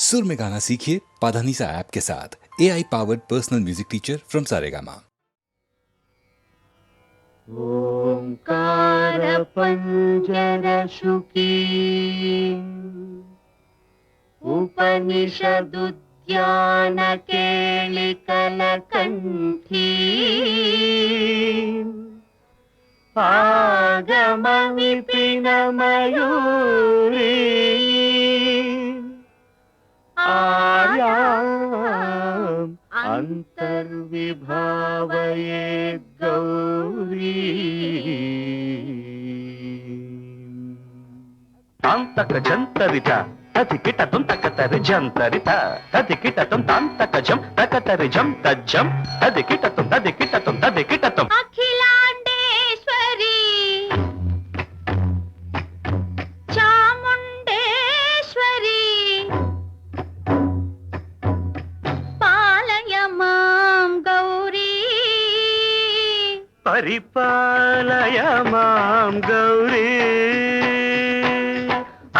सुर में गाना सीखिए पाधानीसा ऐप के साथ। AI powered personal music teacher from Saregama. ओंकार पंजर शुकी उपनिषदुद्यान केलिकल कंठी आगम विपिन मयूरी आर्याम् अंतर्विभावये गौरी तांतक जंतरित तथिकिट तुम तकतर जंतरित तथिकिट तुम तांतक जम तकतर जम तज्जम तथिकिट तुम अखिलांडेश्वरी चामुंडेश्वरी पालय मां गौरी परिपालय मां गौरी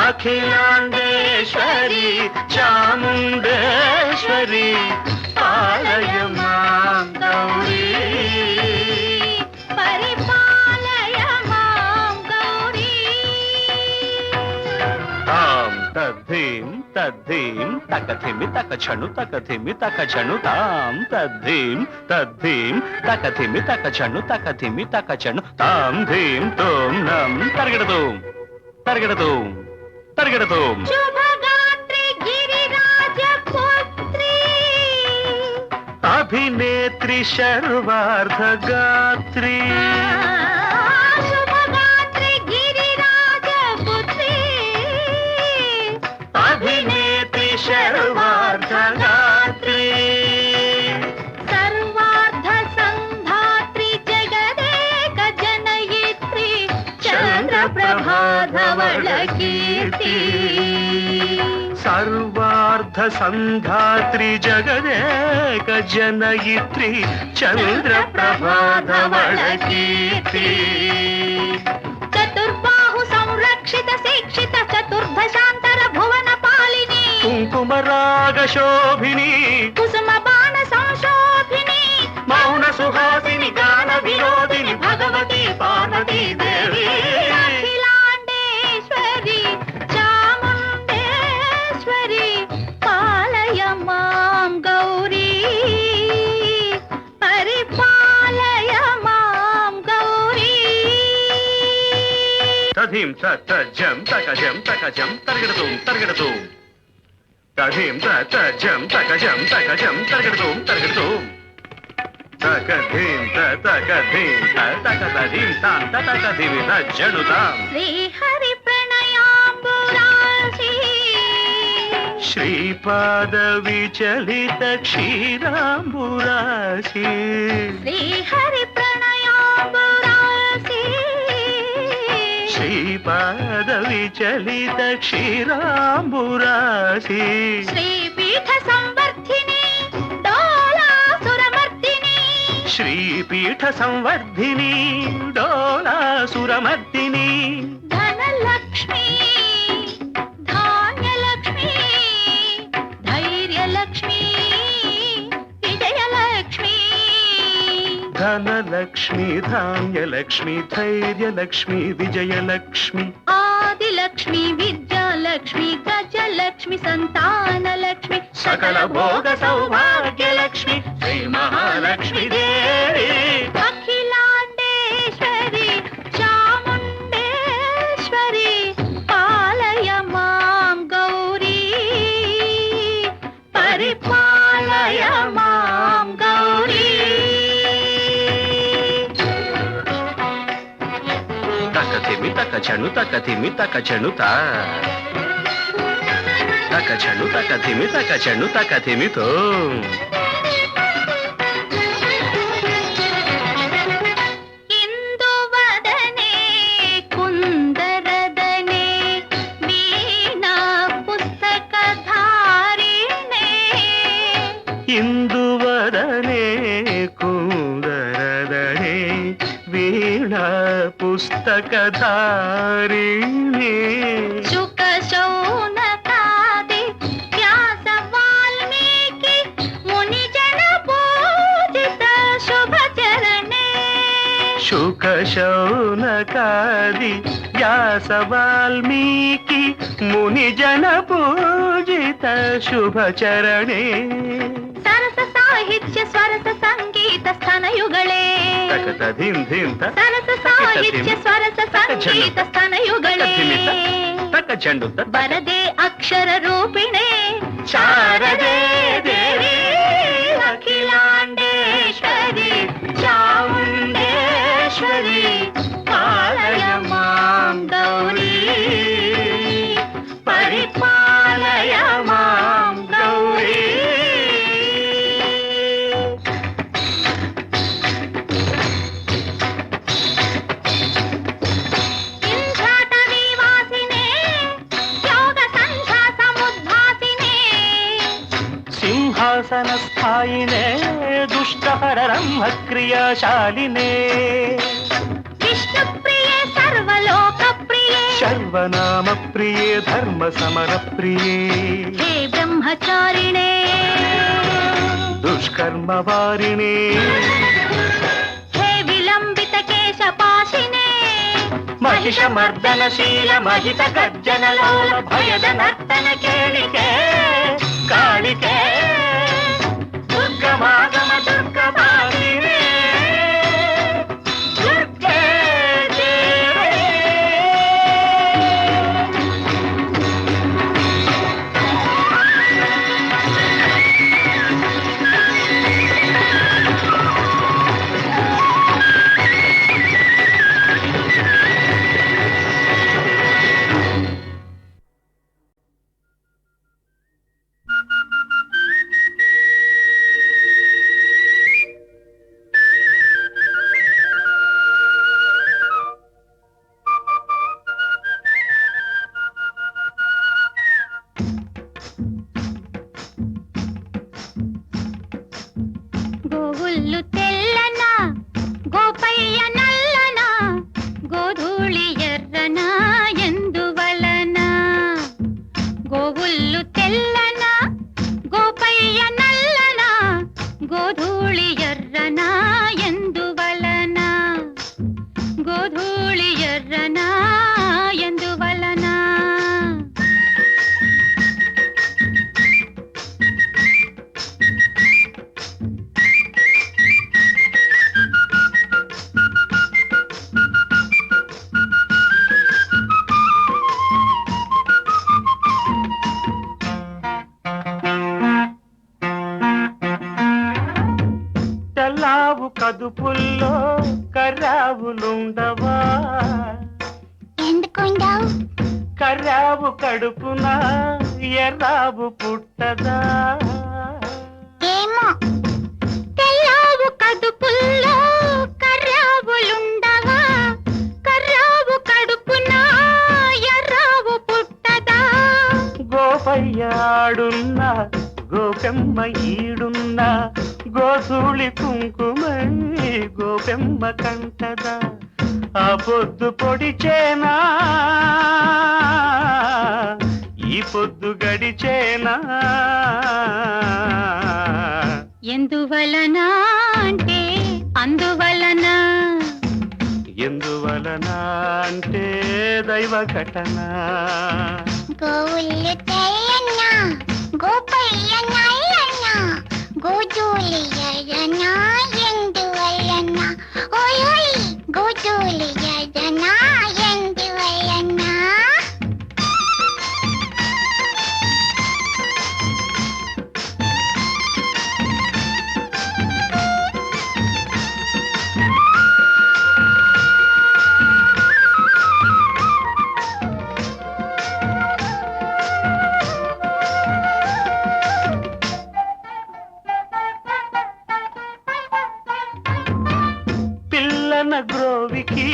अखिलांडेश्वरी चामुंडेश्वरी पालय मां गौरी परिपालय मां गौरी तां तद्धीं तकथिमि तकछनु तां तद्धीं तकथिमि तकछनु तां धीं तुम नं तर्गडतुम शुभगात्री गिरिराज पुत्री अभिनेत्री शर्वार्धगात्री शुभगात्री गिरिराज पुत्री अभिनेत्री शर्वार्धगात्री सर्वार्ध संधात्री जगदेक जनयित्री चंद्रप्रभाधवल कीर्ति सर्वार्ध संधात्री जगदेक जनयित्री चंद्रप्रभाधवल कीर्ति चतुर्बाहु संरक्षित शिक्षित चतुर्भशांतर भुवन पालिनी कुंकुम राग शोभिनी कुसुम बाण संशोभिनी मौन सुहासिनी गान विनोदिनी भगवती पार्वती देवी अखिलांडेश्वरी चामुंडेश्वरी पालय मां गौरी परिपालय मां गौरी तधीं तज्जं तकजं तर्गडतुं तधीं तज्जं तकजं तर्गडतुं तकधीं तकधीं तां तकधीमि तज्जनुतां श्री हरि प्रणयाम्बुरासी श्रीपाद विचलित क्षीराम्बुरासी श्री हरि प्रणयाम्बुरासी श्रीपाद विचलित क्षीराम्बुरासी श्रीपीठ संवर्धिनी डोलासुरमर्दिनी श्रीपीठ संवर्धिनी डोलासुरमर्दिनी धनलक्ष्मी धान्यलक्ष्मी धैर्यलक्ष्मी विजयलक्ष्मी धनलक्ष्मी धान्यलक्ष्मी धैर्यलक्ष्मी विजयलक्ष्मी आदिलक्ष्मी विद्यालक्ष्मी गजलक्ष्मी संतानलक्ष्मी सकल भोग सौभाग्यलक्ष्मी श्री महालक्ष्मी देवी अखिलांडेश्वरी चामुंडेश्वरी पालय मां गौरी परिपालय मां गौरी तकथिमि तकछनु तकथिमि तो इंदुवदने कुंदरदने वीणा पुस्तकधारिणे इंदुवदने कुंदरदने वीणा पुस्तकधारिणी शुक शौनकादि व्यास శౌనకాది వ్యాస వాల్మీకి ముని జన పూజిత శుభచరణే సరస సాహిత్య స్వరస సంగీత స్థనయుగళే సరస సాహిత్య స్వరస సంగీత స్థనయుగళే వరదే అక్షర రూపిణే శారదే దేవి అఖిలాండేశ్వరి చాముండేశ్వరి పాలయ మాం గౌరీ పరిపాలయ మాం గౌరీ. సింహాసనస్థాయినే దుష్టహరరమ్మ క్రియాశాలినే విష్ణుప్రియే సర్వలోక ప్రియే సర్వనామ ప్రియే ధర్మ సమర ప్రియే హే బ్రహ్మచారిణే దుష్కర్మ వారిణే హే విలంబిత కేశపాశినే మహిషమర్దనశీల మహిత గర్జనలోల భయద నర్తన కేళికే కాళికే దుర్గమాగమ దుర్గమాలినే దుర్గే దేవే. గోవుల్లు తెల్లన గోపయ్య నల్లన గోధూళి ఎర్రన ఎందువలన గోవుల్లు తెల్లన గోపయ్య నల్లన గోధూళి ఎర్రన ఎందువలన గోధూళి ఎర్రన ఎందువలన తెల్లావు కదుపుల్లో కర్రావులుండవా ఎందుకుండావు కర్రావు కడుపున ఎర్రావు పుట్టదా ఏమో తెల్లావు కడుపుల్లో కర్రావులుండవా కర్రావు కడుపున ఎర్రావు పుట్టదా గోపయ్యాడున్న గోపెమ్మ ఈడున్న గోధూళి కుంకుమై గోపెమ్మ కంటదా ఆ పొద్దు పొడిచేనా ఈ పొద్దు గడిచేనా ఎందువలన అంటే అందువలన ఎందువలన అంటే దైవ ఘటన గోవుల్లు తెల్లన్న గోపయ్య నల్లన్న గోధూళి ఎర్రన ఎందువలన ఓయ్ గోధూళి ఎర్రన ఎందువలన పిల్లన గ్రోవికి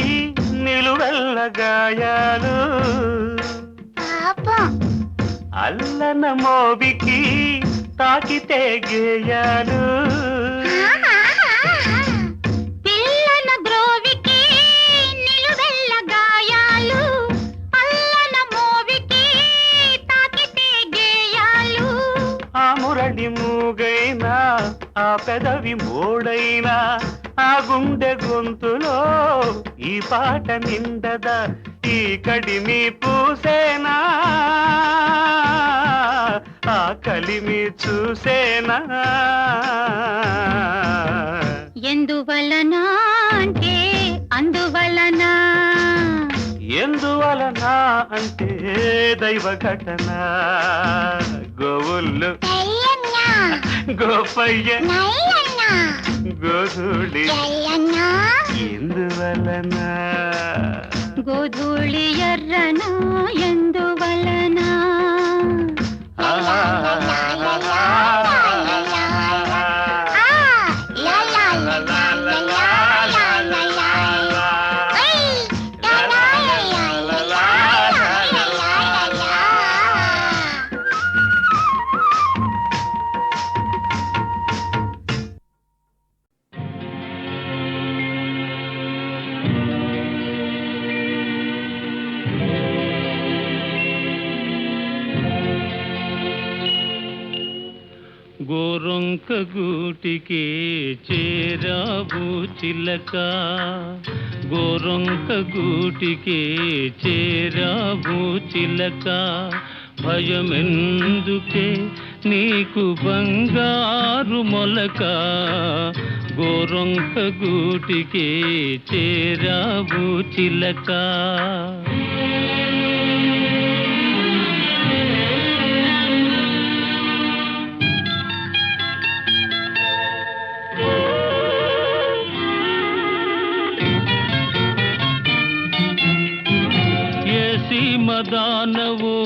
నిలువెల్ల గాయాలు పాపం అల్లన మోవికి తాకితే గేయాలు పిల్లన గ్రోవికి నిలువెల్ల గాయాలు అల్లన మోవికి తాకితే గేయాలు ఆ మురళి మూగైనా ఆ పెదవి మోడైనా ఆ గుండె గొంతులో ఈ పాట నిండదా ఈ కడిమి పూసేనా ఆ కలిమి చూసేనా ఎందువలన అంటే అందువలన ఎందువలన అంటే దైవ ఘటన గోవుళ్ళు గోపయ్య గోధూళి ఎందువలన గోధూళి ఎర్రన ఎందువలన గోరొంక గూటికి చేరావు చిలక గోరొంక గూటికి చేరావు చిలక భయమెందుకే నీకు బంగారు మొలక గోరొంక గూటికి చేరావు చిలక మదానవు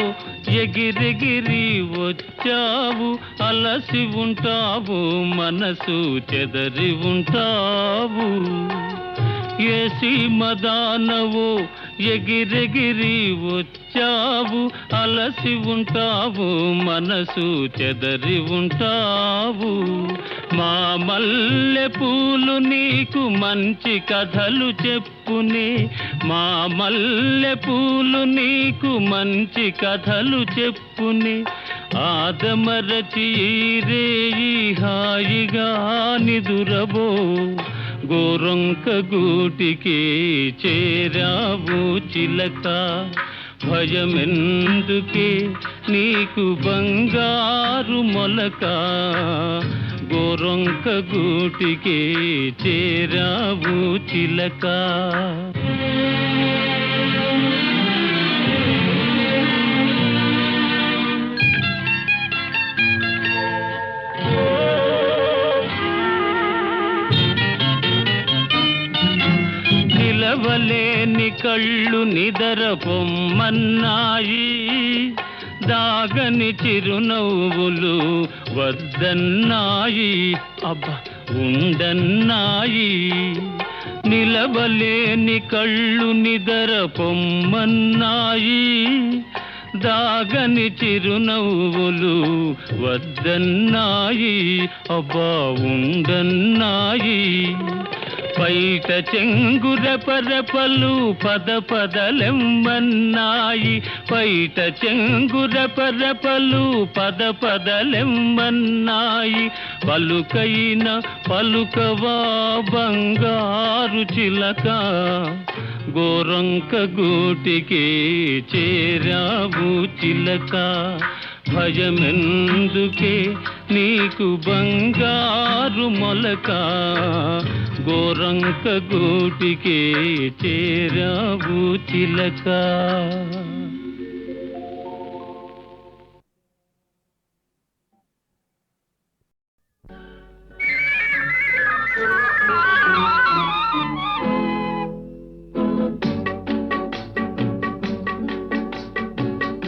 ఎగిరెగిరి వచ్చావు అలసి ఉంటావు మనసు చెదరి ఉంటావు ఏసి మదానవు ఎగిరెగిరి వచ్చావు అలసి ఉంటావు మనసు చెదరి ఉంటావు మా మల్లె పూలు నీకు మంచి కథలు చెప్పునే మా మల్లె పూలు నీకు మంచి కథలు చెప్పునే ఆదమరచి రేయి హాయిగా నిదురబో గోరొంక గూటికి చేరావు చిలక భయమెందుకే నీకు బంగారు మొలక గోరొంక గూటికి చేరావు చిలక నిలవలేని కళ్ళు నిదర పొమ్మన్నాయి దాగని చిరునవ్వులు వద్దన్నాయి అబ్బా ఉండన్నాయి నిలవలేని కళ్ళు నిదర పొమ్మన్నాయి దాగని చిరునవ్వులు వద్దన్నాయి అబ్బా ఉండన్నాయి బయట చెంగురపరపలు పద పదలెమ్మన్నాయి బయట చెంగురపరపలు పద పదలెమ్మన్నాయి పలుకైన పలుకవా బంగారు చిలక గోరొంక గూటికి చేరావు చిలక భయమెందుకే నీకు బంగారు మొలక గోరొంక గూటికి చేరావు చిలక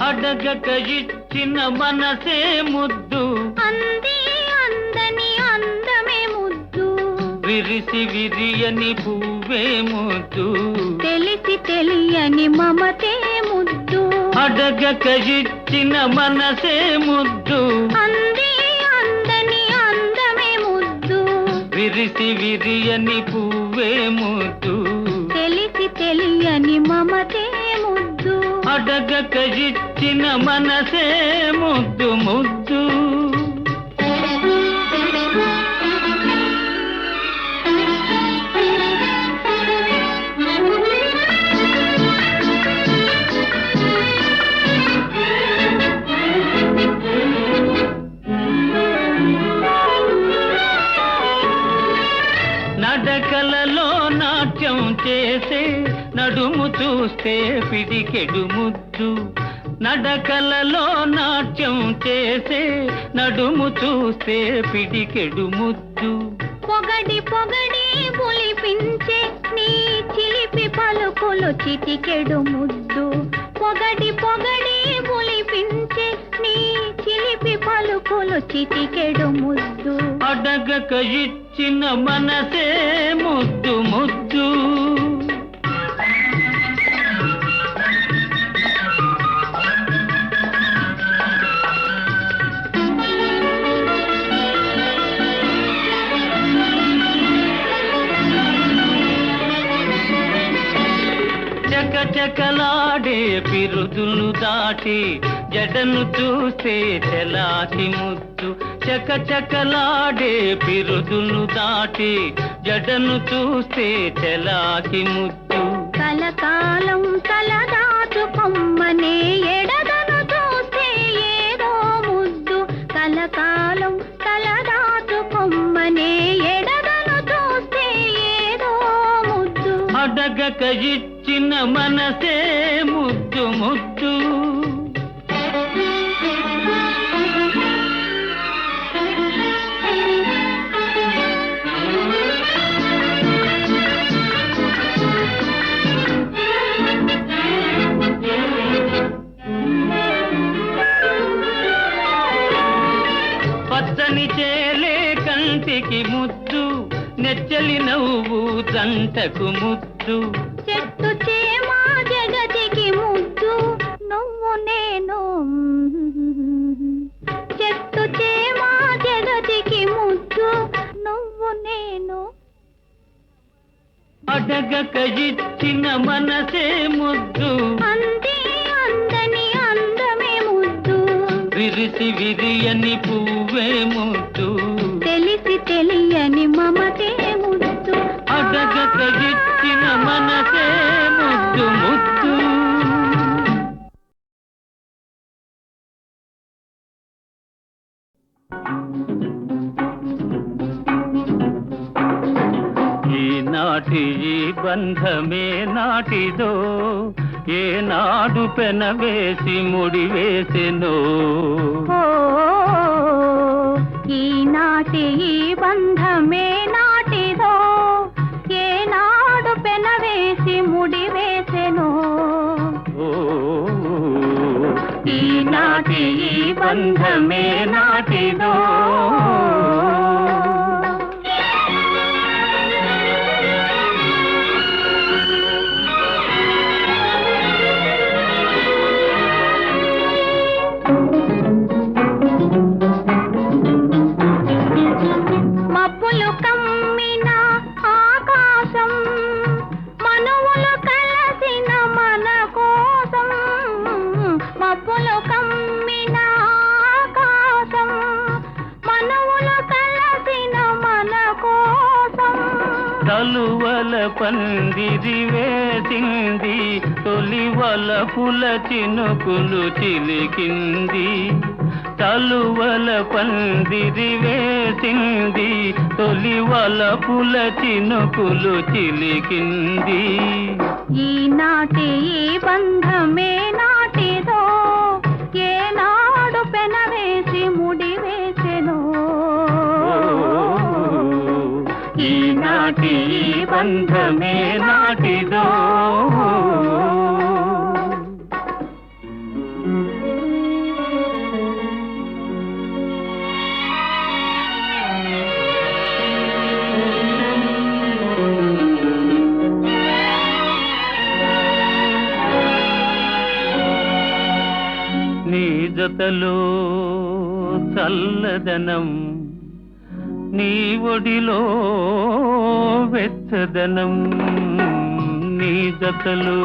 అడగక ఇచ్చిన మనసే ముద్దు అంది అందని అందమే ముద్దు విరిసి విరియని పువ్వే ముద్దు తెలిసి తెలియని మమతే ముద్దు అడగక ఇచ్చిన మనసే ముద్దు అంది అందని అందమే ముద్దు విరిసి విరియని పువ్వే ముద్దు తెలిసి తెలియని మమతే ముద్దు అడగక ఇచ్చిన మనసే ముద్దు ముద్దు చూస్తే పిడికెడు ముద్దు, నడకలలో నాట్యం చేసే నడుము చూస్తే పిడికెడు ముద్దు. పొగడి పొగడి పులిపించే నీ చిలిపి పలుకులు చిటికెడు ముద్దు. పొగడి పొగడి పులిపించే నీ చిలిపి పలుకులు చిటికెడు ముద్దు. అడగక ఇచ్చిన మనసే ముద్దు ముద్దు. చకచకలాడే పిరుదులు దాటి జడను చూస్తే చెలాకి ముద్దు. చకచకలాడే పిరుదులు దాటి జడను చూస్తే చెలాకి ముద్దు. కలకాలం తలదాచుకొమ్మనే ఎడదను చూస్తే ఏదో ముద్దు. కలకాలం తలదాచుకొమ్మనే ఎడదను చూస్తే ఏదో ముద్దు. అడగక ఇచ్చిన మనసే ముద్దు ముద్దు. పచ్చని చేలే కంటికి ముద్దు, నెచ్చలి నవ్వు జంటకు ముద్దు. చెట్టు చేమా జగతికి ముద్దు, నువ్వు నేను. చెట్టు చేమా జగతికి ముద్దు, నువ్వు నేను. అడగక ఇచ్చిన మనసే ముద్దు, అంది అందని అందమే ముద్దు. విరిసి విరియని పువ్వే ముద్దు. తెలిసి తెలియని మమతే ముద్దు. అడగక ఇచ్చిన మనసే ముద్దు ముద్దు. ఈనాటి ఈ బంధమే నాటిదో, ఏనాడు పెనవేసి ముడివేసెనో. ఓ, ఈనాటి ఈ బంధమే నాటిదో, ఏనాడు పెనవేసి ముడివేసెనో. ఓ, ఈనాటి ఈ బంధమే నాటిదో. మబ్బులు కమ్మిన ఆకాశం, మనువులు కలసిన మన కోసం. మబ్బులు కమ్మిన ఆకాశం, మనువులు కలసిన మన కోసం. తలువల పందిరి వేసింది, తొలివల పుల చినుకులు చిలికింది. తలువల పందిరి వేసింది, తొలివల పుల చినుకులు చిలికింది. ఈనాటి ఈ బంధమే నాటిదో, ఏనాడు పెనవేసి ముడివేసెనో. ఈనాటి ఈ బంధమే నాటిదో. నీ జతలో చల్లదనం, నీ ఒడిలో వెచ్చదనం. నీ జతలో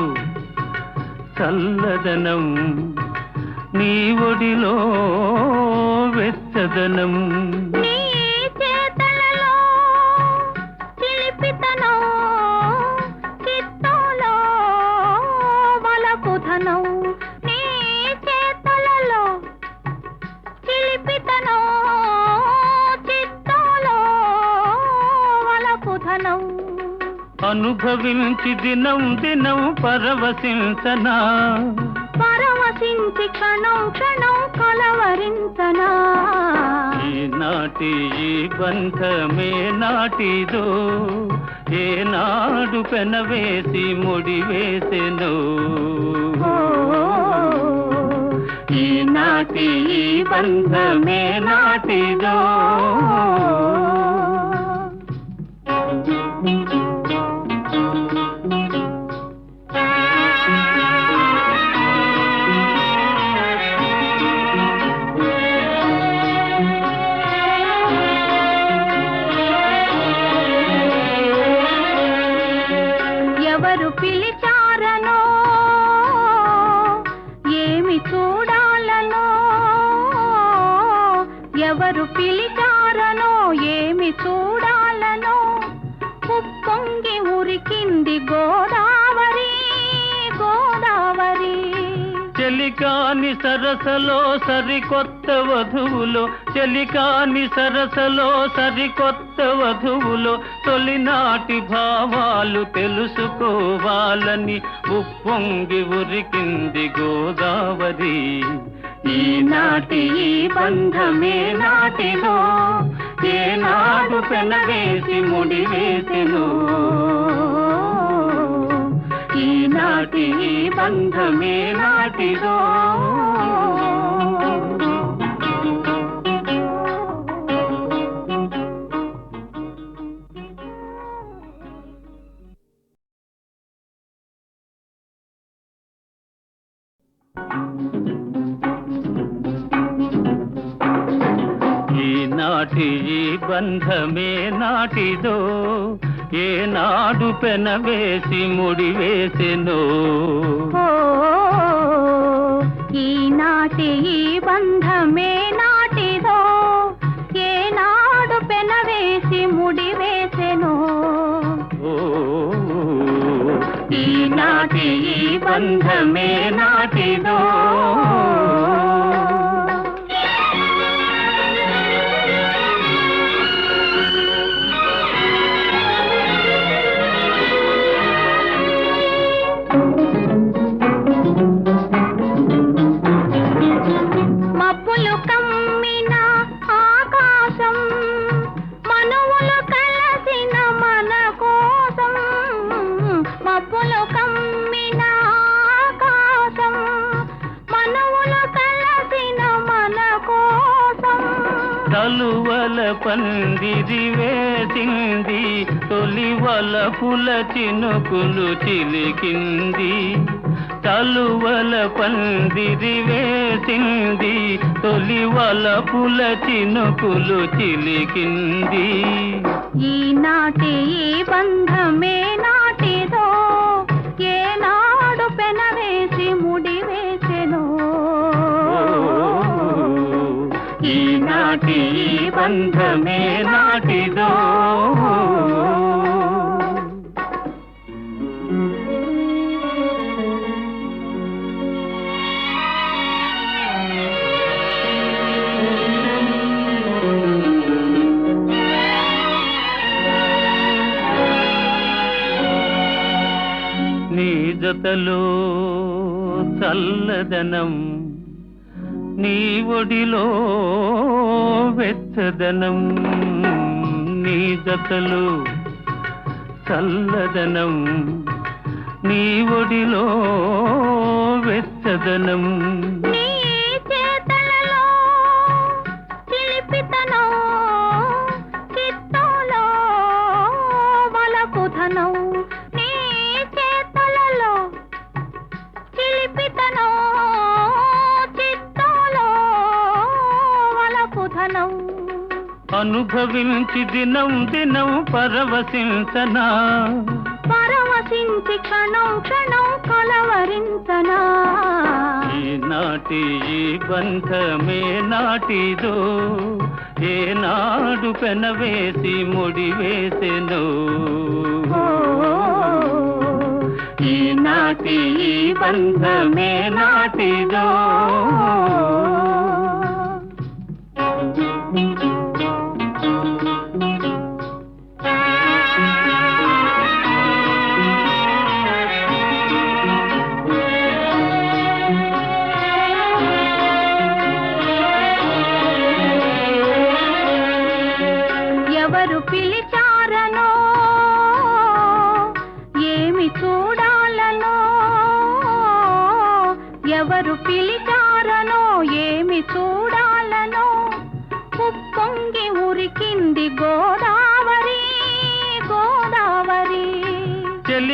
చల్లదనం, నీ ఒడిలో వెచ్చదనం. నీ చేతలలో చిలిపితనం, చిత్తంలో వలపుధనం. నీ చేతలలో చిలిపితనం, చిత్తంలో వలపుధనం. అనుభవించి దినం దినం పరవశించనా, పరవశించి క్షణం క్షణం కలవరించనా. ఈనాటి ఈ బంధమే నాటిదో, ఏనాడు పెనవేసి ముడివేసెను. ఈనాటి ఈ బంధమే నాటిదో. ఎవరు పిలిచారనో ఏమి చూడాలనో, ఎవరు పిలిచారనో ఏమి చూడాలనో, ఉప్పొంగి ఉరికింది గోదావరి గోదావరి. చెలికాని సరసలో సరికొత్త వధువులో, చెలికాని సరసలో సరికొత్త వధువులో తొలినాటి భావాలు తెలుసుకోవాలని ఉప్పొంగి ఉరికింది గోదావరి. ఈనాటి ఈ బంధమే నాటిదో, ఏనాడు పెనవేసి ముడివేసెను. ఈనాటి ఈ బంధమే నాటిదో. ఈనాటి ఈ బంధమే నాటిదో, ఏనాడు పెనవేసి ముడివేసెను. ఈనాటి ఈ బంధమే నాటిదో, ఏనాడు పెనవేసి ముడివేసెను. ఈనాటి ఈ బంధమే నాటిదో. మబ్బులు కమ్మిన ఆకాశం, మనువులు కలసిన మన కోసం. మబ్బులు కమ్మిన ఆకాశం, మనువులు కలసిన మన కోసం. తలువల పందిరి వేసింది, తొలివల పుల చినుకులు చిలికింది. తలువల పందిరి వేసింది, తొలివల పుల చినుకులు చిలికింది. ఈనాటి ఈ బంధమే నాటిదో, ఏనాడు పెనవేసి ముడివేసెను. ఈనాటి ఈ బంధమే నాటిదో. నీ జతలో చల్లదనం, నీ ఒడిలో వెచ్చదనం. నీ జతలో చల్లదనం, నీ ఒడిలో వెచ్చదనం. నీ చేతలలో చిలిపితనం, చిత్తంలో వలపుధనం. నీ చేతలలో చిలిపితనం, చిత్తంలో వలపుధనం. అనుభవించి దినం దినం పరవశించనా, పరవశించి క్షణం క్షణం కలవరించనా. ఈనాటి ఈ బంధమే నాటిదో, ఏనాడు పెనవేసి ముడివేసెను. ఈనాటి ఈ బంధమే నాటిదో.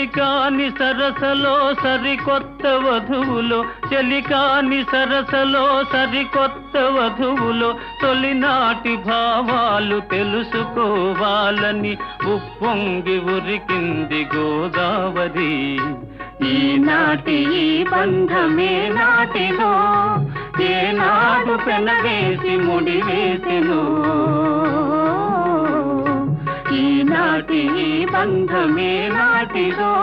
చెలికాని సరసలో సరికొత్త వధువులో, చెలికాని సరసలో సరికొత్త వధువులో తొలినాటి భావాలు తెలుసుకోవాలని ఉప్పొంగి ఉరికింది గోదావరి. ఈనాటి ఈ బంధమే నాటిదో, ఏనాడు పెనవేసి ముడివేసెను. ఈనాటి ఈ బంధమే నాటిదో.